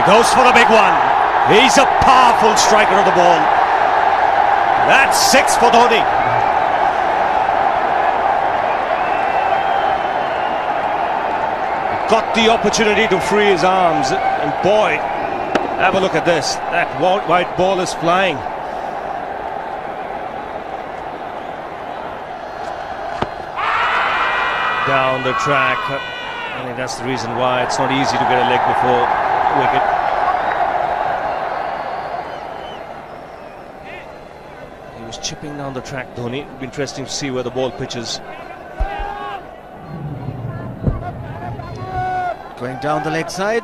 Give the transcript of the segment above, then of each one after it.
Goes for the big one. He's a powerful striker of the ball. That's 6 for DHONI. Got the opportunity to free his arms, and boy, have a look at this. That white ball is flying. Down the track. I think that's the reason why it's not easy to get a leg before wicket. He was chipping down the track, DHONI. It'll be interesting to see where the ball pitches. Going down the leg side.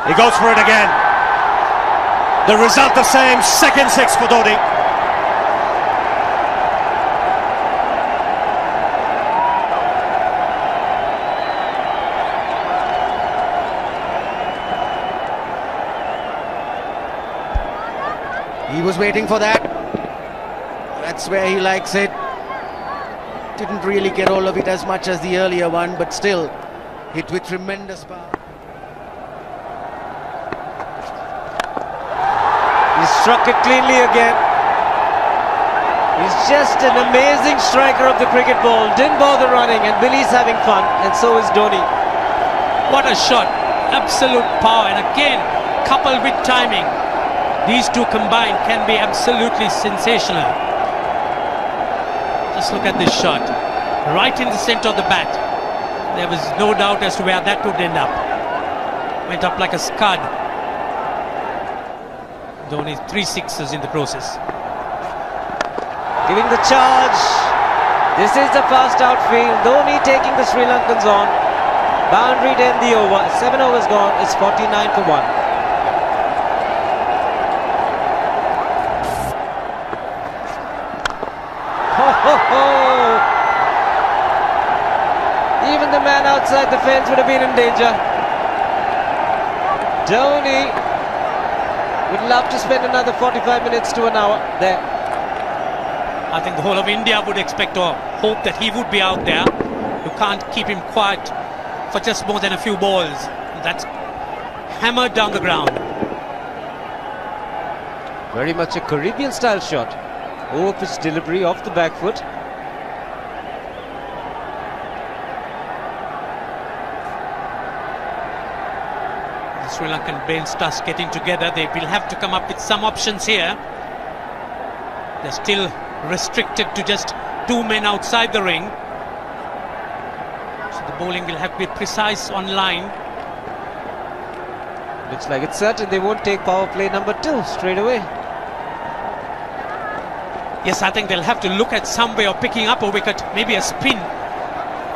He goes for it again. The result the same, second 6 for DHONI. He was waiting for that. That's where he likes it. Didn't really get all of it as much as the earlier one, but still hit with tremendous power. He struck it cleanly again. He's just an amazing striker of the cricket ball. Didn't bother running, and Billy's having fun, and so is DHONI. What a shot. Absolute power, and again coupled with timing. These two combined can be absolutely sensational. Just look at this shot. Right in the center of the bat. There was no doubt as to where that would end up. Went up like a scud. DHONI 3 sixes in the process. Giving the charge. This is the fast outfield. DHONI taking the Sri Lankans on. Boundary to end the over. 7 overs gone. It's 49 for 1. Even the man outside the fence would have been in danger. DHONI would love to spend another 45 minutes to an hour there. I think the whole of India would expect or hope that he would be out there. You can't keep him quiet for just more than a few balls. That's hammered down the ground. Very much a Caribbean style shot. Over pitch delivery off the back foot. The Sri Lankan bench starts getting together. They will have to come up with some options here. They're still restricted to just 2 men outside the ring. So the bowling will have to be precise on line. Looks like it's certain they won't take power play number 2 straight away. Yes, I think they'll have to look at some way of picking up a wicket, maybe a spin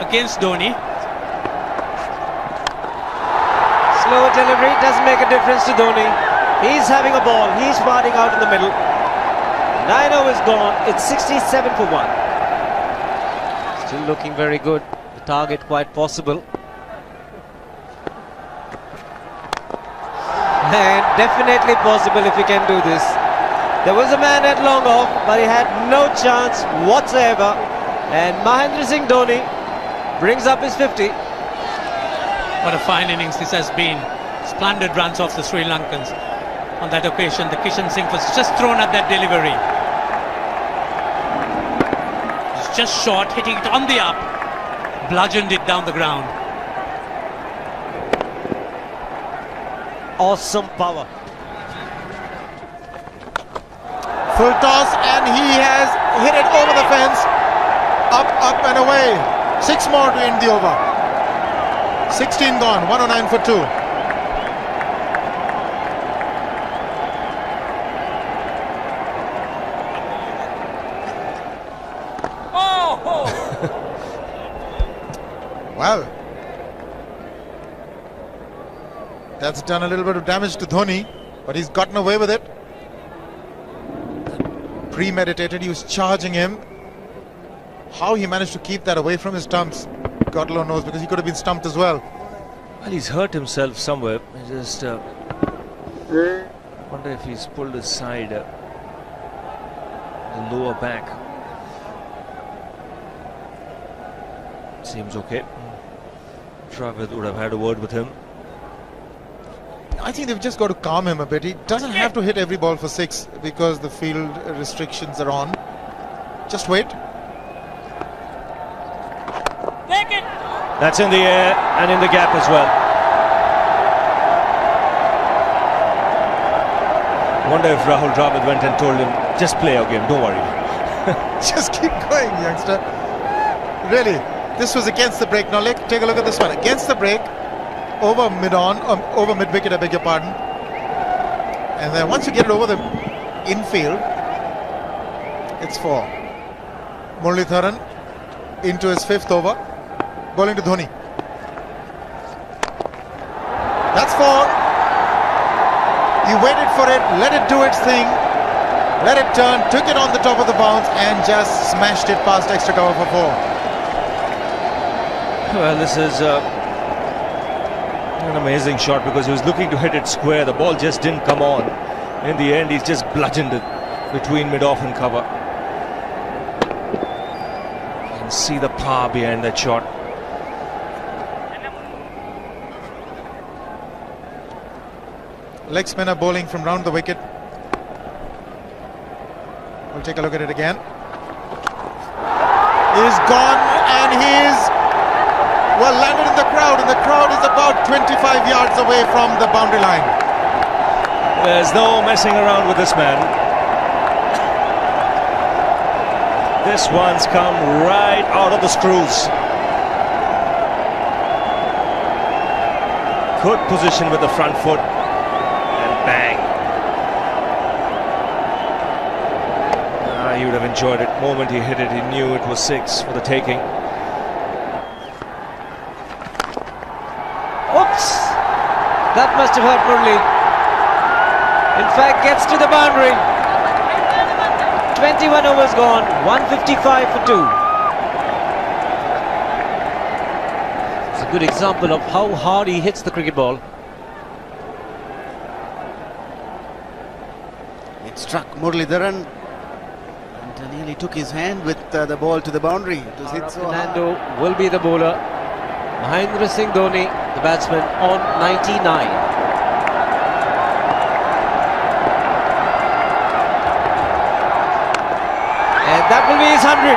against DHONI. Slow delivery doesn't make a difference to DHONI. He's having a ball, he's firing out in the middle. 9 overs gone, it's 67 for 1. Still looking very good, the target quite possible. And definitely possible if he can do this. There was a man at long off, but he had no chance whatsoever. And Mahendra Singh DHONI brings up his 50. What a fine innings this has been. Splendid runs off the Sri Lankans. On that occasion, the Kishan Singh was just thrown at that delivery. It's just short, hitting it on the up. Bludgeoned it down the ground. Awesome power. Full toss, and he has hit it over the fence. Up and away. 6 more to end the over. 16 gone, 109 for 2. Well, that's done a little bit of damage to DHONI, but he's gotten away with it. Premeditated, he was charging him. How he managed to keep that away from his stumps, God alone knows, because he could have been stumped as well. Well, he's hurt himself somewhere. I just wonder if he's pulled his side, the lower back. seems okay. Dravid would have had a word with him. I think they've just got to calm him a bit. He doesn't have to hit every ball for 6 because the field restrictions are on. Just wait. That's in the air and in the gap as well. Wonder if Rahul Dravid went and told him, just play your game, don't worry. Just keep going, youngster. Really, this was against the break. Now take a look at this one. Against the break, over mid-wicket, I beg your pardon. And then once you get it over the infield, it's 4. Muralitharan into his 5th over, bowling to Dhoni. That's 4. He waited for it, let it do its thing, let it turn, took it on the top of the bounce and just smashed it past extra cover for 4. Well, this is an amazing shot because he was looking to hit it square. The ball just didn't come on. In the end, he's just bludgeoned it between mid-off and cover. You can see the power behind that shot. Leg spinner bowling from round the wicket. We'll take a look at it again. He's gone and he's well landed in the crowd, and the crowd is about 25 yards away from the boundary line. There's no messing around with this man. This one's come right out of the screws. Good position with the front foot. Bang. He would have enjoyed it. The moment he hit it, he knew it was 6 for the taking. Oops! That must have hurt Murli. In fact, gets to the boundary. 21 overs gone, 155 for 2. It's a good example of how hard he hits the cricket ball. It struck Muralitharan and nearly took his hand with the ball to the boundary. It was hit so hard. Fernando will be the bowler. Mahendra Singh Dhoni, the batsman, on 99. And that will be his 100.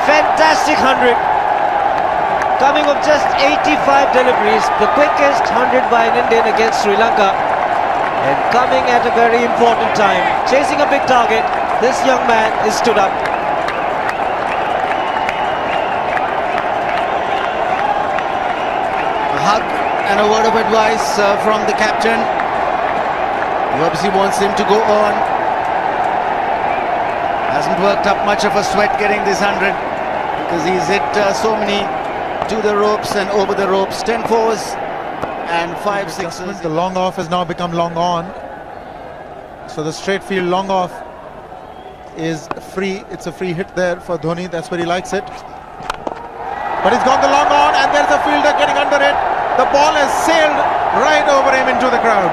Fantastic 100. Coming of just 85 deliveries, the quickest 100 by an Indian against Sri Lanka. And coming at a very important time, chasing a big target, this young man is stood up. A hug and a word of advice from the captain. He obviously wants him to go on. Hasn't worked up much of a sweat getting this 100 because he's hit so many to the ropes and over the ropes. 10 fours and 5 sixes. The long off has now become long on. So the straight field long off is free. It's a free hit there for Dhoni. That's where he likes it. But he's gone the long on and there's a fielder getting under it. The ball has sailed right over him into the crowd.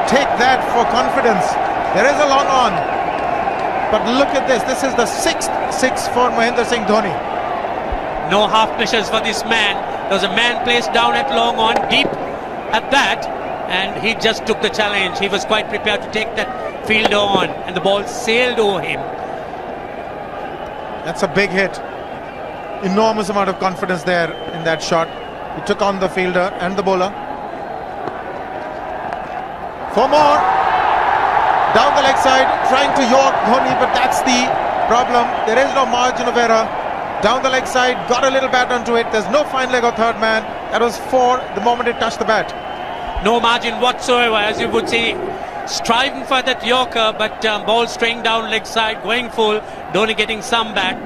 Take that for confidence. There is a long on. But look at this. This is the 6th 6 for Mahendra Singh Dhoni. No half measures for this man. There was a man placed down at long on, deep at that, and he just took the challenge. He was quite prepared to take that fielder on, and the ball sailed over him. That's a big hit. Enormous amount of confidence there in that shot. He took on the fielder and the bowler. 4 more. Down the leg side, trying to york Dhoni, but that's the problem. There is no margin of error. Down the leg side, got a little bat onto it. There's no fine leg of third man. That was 4 the moment it touched the bat. No margin whatsoever, as you would say. Striving for that yorker, but ball straying down leg side, going full. Dhoni getting some bat.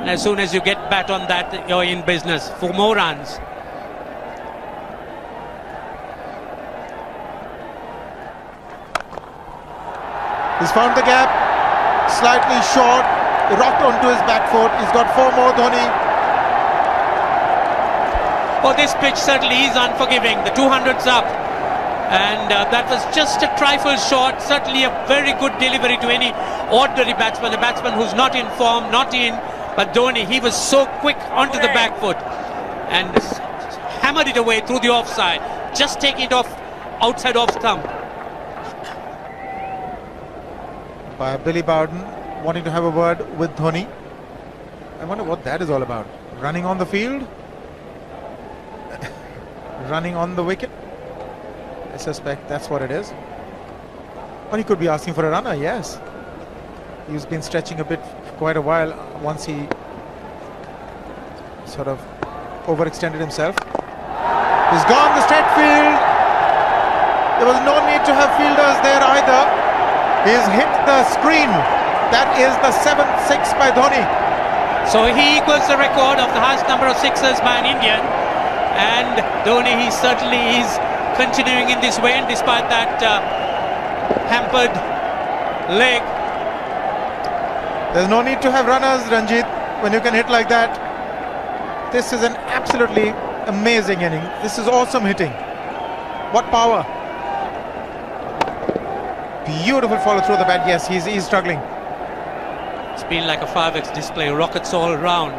And as soon as you get bat on that, you're in business for more runs. He's found the gap, slightly short, rocked onto his back foot. He's got 4 more, Dhoni. Oh, this pitch certainly is unforgiving. The 200's up. And that was just a trifle short. Certainly a very good delivery to any ordinary batsman. A batsman who's not in form, not in But Dhoni, he was so quick onto the back foot and hammered it away through the offside, just taking it off outside off stump. By Billy Bowden wanting to have a word with Dhoni. I wonder what that is all about. Running on the field? Running on the wicket? I suspect that's what it is. Or he could be asking for a runner, yes. He's been stretching a bit for quite a while once he sort of overextended himself. He's gone the straight field. There was no need to have fielders there either. He's hit the screen. That is the 7th six by Dhoni. So he equals the record of the highest number of sixes by an Indian. And Dhoni, he certainly is continuing in this way, and despite that hampered leg. There's no need to have runners, Ranjit, when you can hit like that. This is an absolutely amazing inning. This is awesome hitting. What power. Beautiful follow through the bat. Yes, he's struggling. It's been like a 5x display, rockets all around.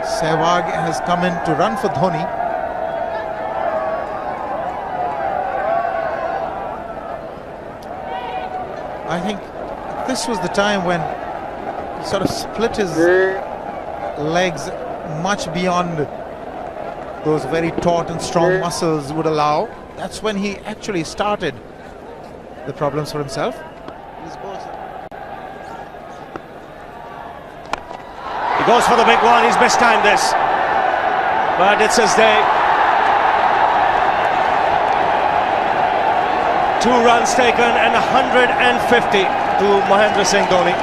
Sehwag has come in to run for Dhoni. I think this was the time when he sort of split his legs much beyond those very taut and strong muscles would allow. That's when he actually started the problems for himself. He goes for the big one. He's mistimed this, but it's his day. 2 runs taken and 150 to Mahendra Singh Dhoni.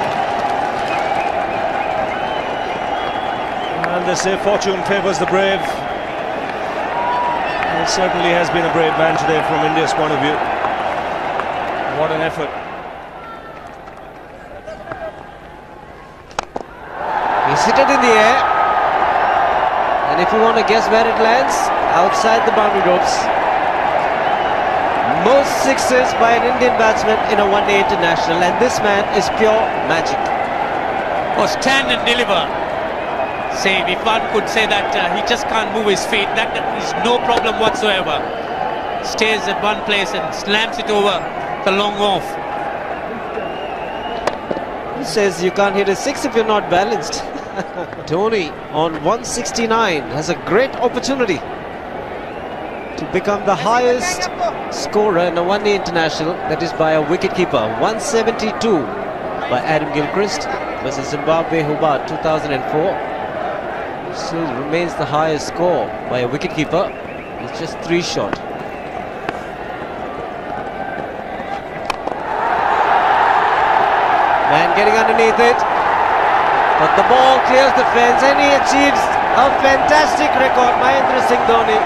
And they say fortune favours the brave. It certainly has been a brave man today from India's point of view. What an effort. He's hit it in the air. And if you want to guess where it lands, outside the boundary ropes. Most sixes by an Indian batsman in a one-day international, and this man is pure magic. Oh, stand and deliver. Say, if one could say that he just can't move his feet, that is no problem whatsoever. Stays at one place and slams it over the long off. He says you can't hit a six if you're not balanced. Dhoni on 169 has a great opportunity to become the highest scorer in a one-day international, that is by a wicketkeeper. 172 by Adam Gilchrist versus Zimbabwe Hobart 2004. Still remains the highest score by a wicketkeeper. It's just 3 short. Man getting underneath it, but the ball clears the fence and he achieves a fantastic record. Mahendra Singh Dhoni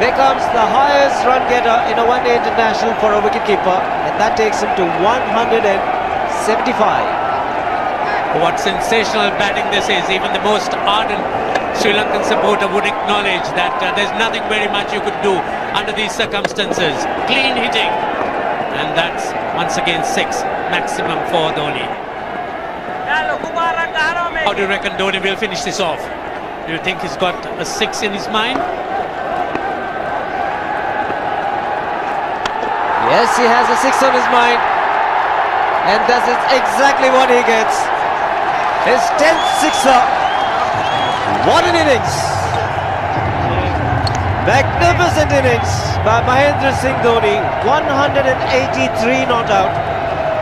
becomes the highest run getter in a one-day international for a wicketkeeper, and that takes him to 175. What sensational batting this is. Even the most ardent Sri Lankan supporter would acknowledge that there's nothing very much you could do under these circumstances. Clean hitting, and that's once again 6 maximum for Dhoni. How do you reckon Dhoni will finish this off? Do you think he's got a 6 in his mind? Yes, he has a 6 on his mind, and that is exactly what he gets. His 10th sixer. What an innings! Magnificent innings by Mahendra Singh Dhoni. 183 not out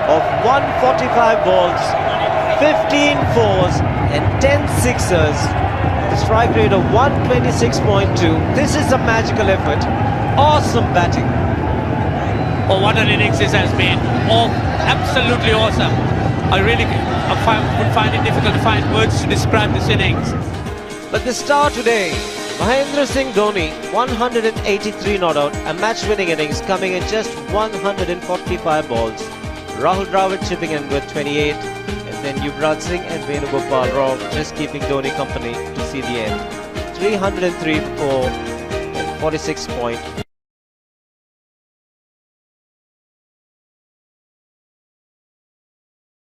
of 145 balls, 15 fours and 10 sixers. Strike rate of 126.2. This is a magical effort. Awesome batting. Oh, what an innings this has been. Oh, absolutely awesome. I really would find it difficult to find words to describe this innings. But the star today, Mahendra Singh Dhoni, 183 not out, a match-winning innings coming in just 145 balls. Rahul Dravid chipping in with 28, and then Yuvraj Singh and Venugopal Rao just keeping Dhoni company to see the end. 303 for 46 point.